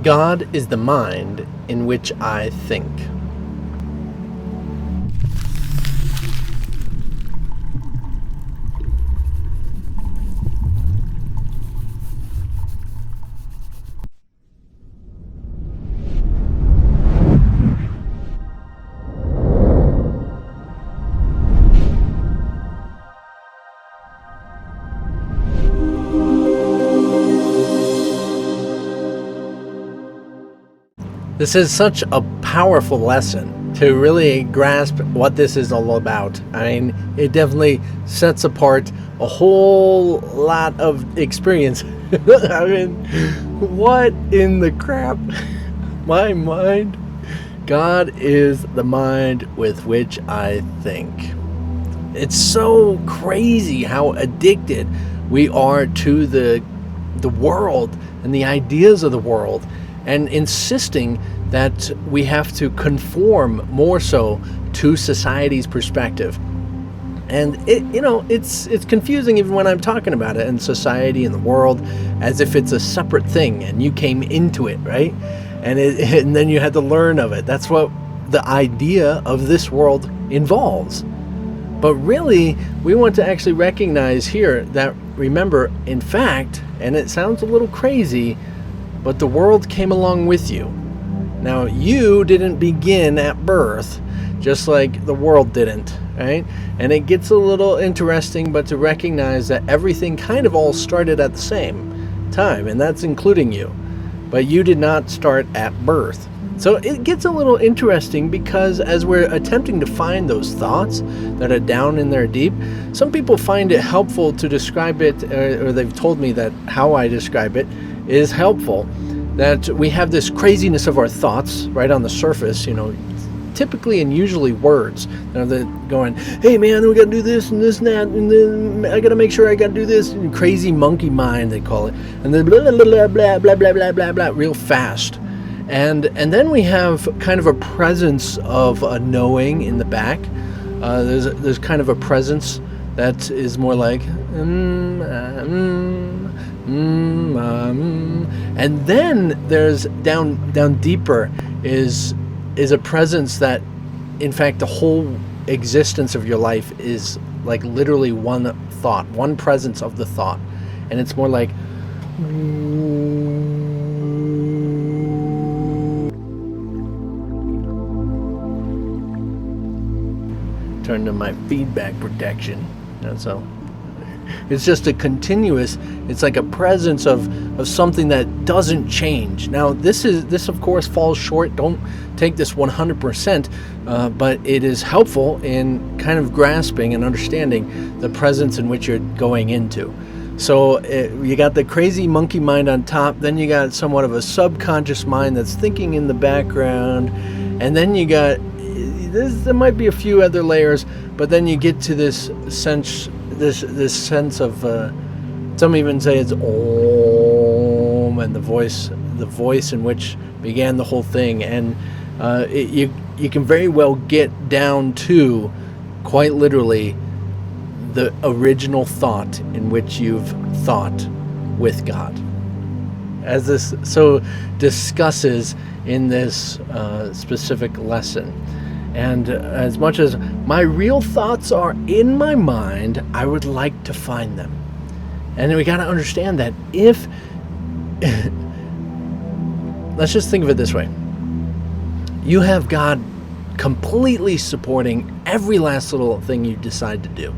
God is the mind in which I think. This is such a powerful lesson to really grasp what this is all about. I mean, it definitely sets apart a whole lot of experience. I mean, what in the crap? My mind? God is the mind with which I think. It's so crazy how addicted we are to the world and the ideas of the world, and insisting that we have to conform more so to society's perspective. And it's confusing even when I'm talking about it, and society and the world, as if it's a separate thing and you came into it, right? And then you had to learn of it. That's what the idea of this world involves. But really, we want to actually recognize here that, remember, in fact, and it sounds a little crazy, but the world came along with you. Now, you didn't begin at birth, just like the world didn't, right? And it gets a little interesting, but to recognize that everything kind of all started at the same time, and that's including you. But you did not start at birth. So it gets a little interesting, because as we're attempting to find those thoughts that are down in there deep, some people find it helpful to describe it, or they've told me that how I describe it is helpful, that we have this craziness of our thoughts right on the surface, typically and usually words. They're going, hey man, we gotta do this and this and that, and then I gotta make sure I gotta do this, and crazy monkey mind, they call it, and then blah, blah, blah, blah, blah, blah, blah, blah, blah, real fast. And then we have kind of a presence of a knowing in the back. There's kind of a presence that is more like, and then there's down deeper is a presence that, in fact, the whole existence of your life is like literally one thought, one presence of the thought, and it's more like. Turn to my feedback protection. So it's just a continuous, it's like a presence of something that doesn't change. Now this of course falls short. Don't take this 100%, but it is helpful in kind of grasping and understanding the presence in which you're going into. So you got the crazy monkey mind on top, then you got somewhat of a subconscious mind that's thinking in the background, and then you got there might be a few other layers, but then you get to this sense of some even say it's Om, and the voice in which began the whole thing, and you can very well get down to quite literally the original thought in which you've thought with God, as this so discusses in this specific lesson. And as much as my real thoughts are in my mind, I would like to find them. And we got to understand that if let's just think of it this way. You have God completely supporting every last little thing you decide to do.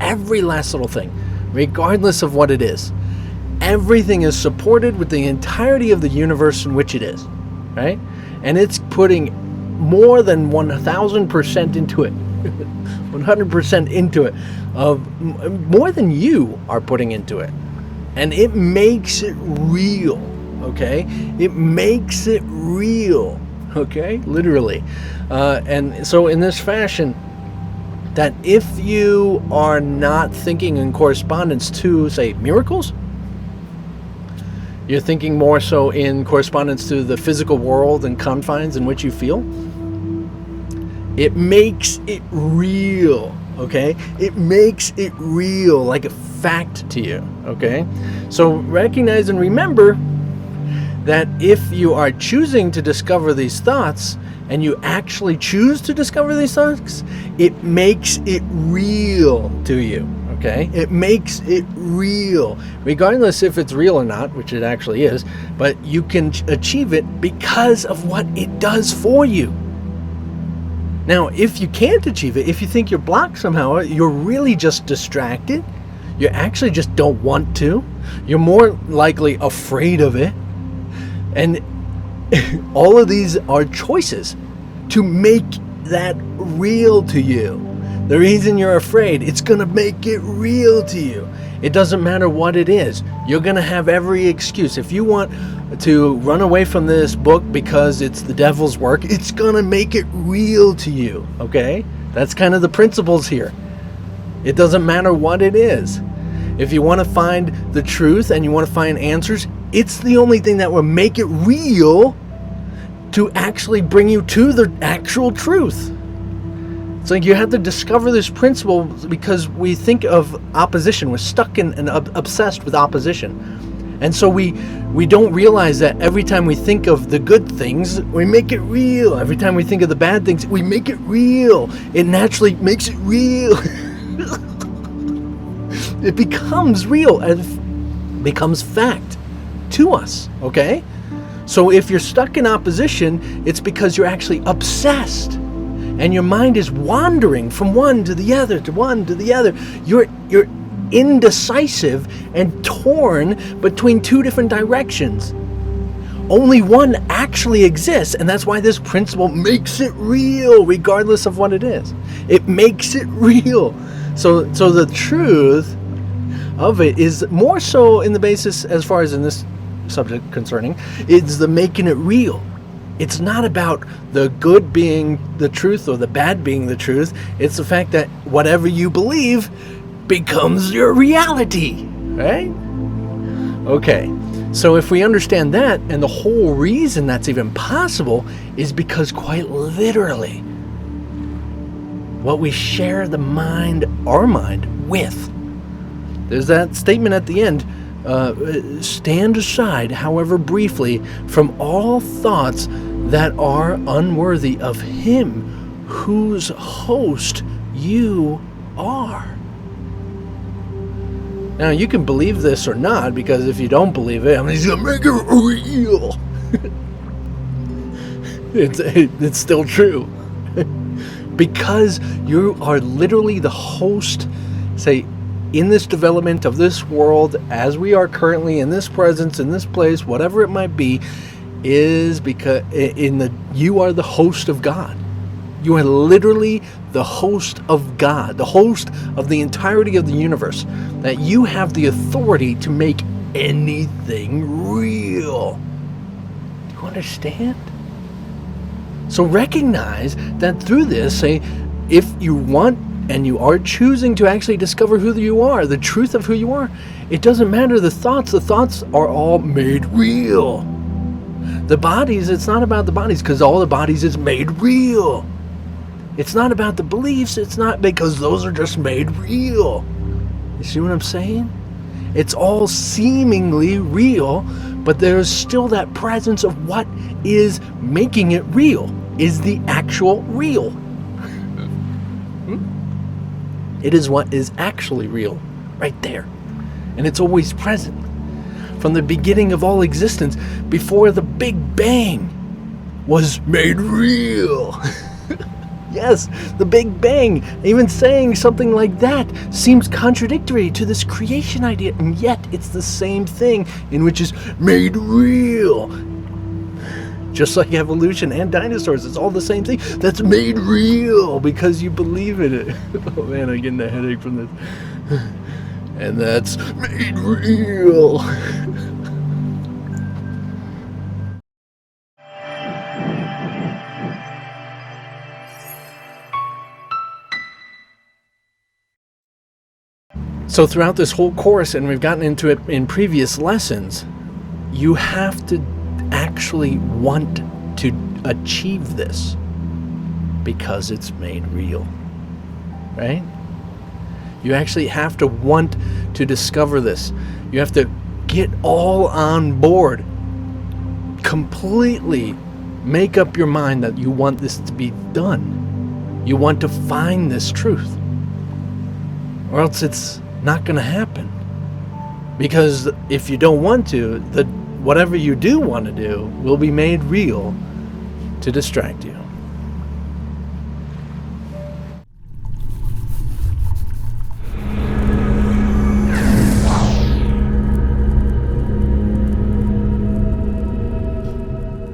Every last little thing, regardless of what it is. Everything is supported with the entirety of the universe in which it is, right? And it's putting more than 1,000% into it, 100% into it, of more than you are putting into it. And it makes it real, okay? It makes it real, okay? Literally. And so in this fashion, that if you are not thinking in correspondence to, say, miracles, you're thinking more so in correspondence to the physical world and confines in which you feel, it makes it real, okay? It makes it real, like a fact to you, okay? So recognize and remember that if you are choosing to discover these thoughts, and you actually choose to discover these thoughts, it makes it real to you, okay? It makes it real, regardless if it's real or not, which it actually is, but you can achieve it because of what it does for you. Now, if you can't achieve it, if you think you're blocked somehow, you're really just distracted, you actually just don't want to, you're more likely afraid of it, and all of these are choices to make that real to you. The reason you're afraid, it's going to make it real to you. It doesn't matter what it is. You're going to have every excuse. If you want to run away from this book because it's the devil's work, it's going to make it real to you, okay? That's kind of the principles here. It doesn't matter what it is. If you want to find the truth and you want to find answers, it's the only thing that will make it real to actually bring you to the actual truth. It's like you have to discover this principle because we think of opposition. We're stuck in and obsessed with opposition. And so we don't realize that every time we think of the good things, we make it real. Every time we think of the bad things, we make it real. It naturally makes it real. It becomes real and becomes fact to us, okay? So if you're stuck in opposition, it's because you're actually obsessed and your mind is wandering from one to the other, to one to the other. You're indecisive and torn between two different directions. Only one actually exists, and that's why this principle makes it real, regardless of what it is. It makes it real. So the truth of it is more so in the basis, as far as in this subject concerning, it's the making it real. It's not about the good being the truth or the bad being the truth. It's the fact that whatever you believe becomes your reality, right? Okay, so if we understand that, and the whole reason that's even possible is because quite literally what we share our mind with. There's that statement at the end, stand aside, however briefly, from all thoughts that are unworthy of him whose host you are. Now, you can believe this or not, because if you don't believe it, he's going to make it real. It's still true. Because you are literally the host, say, in this development of this world, as we are currently in this presence, in this place, whatever it might be, is because you are the host of God. You are literally the host of God, the host of the entirety of the universe, that you have the authority to make anything real. Do you understand? So recognize that through this, say, if you want and you are choosing to actually discover who you are, the truth of who you are, it doesn't matter the thoughts are all made real. The bodies, it's not about the bodies, because all the bodies is made real. It's not about the beliefs, it's not, because those are just made real. You see what I'm saying? It's all seemingly real, but there's still that presence of what is making it real, is the actual real. It is what is actually real, right there. And it's always present. From the beginning of all existence, before the Big Bang was made real. Yes, the Big Bang. Even saying something like that seems contradictory to this creation idea, and yet it's the same thing in which is made real. Just like evolution and dinosaurs, it's all the same thing that's made real because you believe in it. Oh man, I'm getting a headache from this. And that's made real. So throughout this whole course, and we've gotten into it in previous lessons, you have to actually want to achieve this because it's made real, right? You actually have to want to discover this. You have to get all on board completely make up your mind that you want this to be done. You want to find this truth. Or else it's not going to happen. Because if you don't want to, whatever you do want to do will be made real to distract you.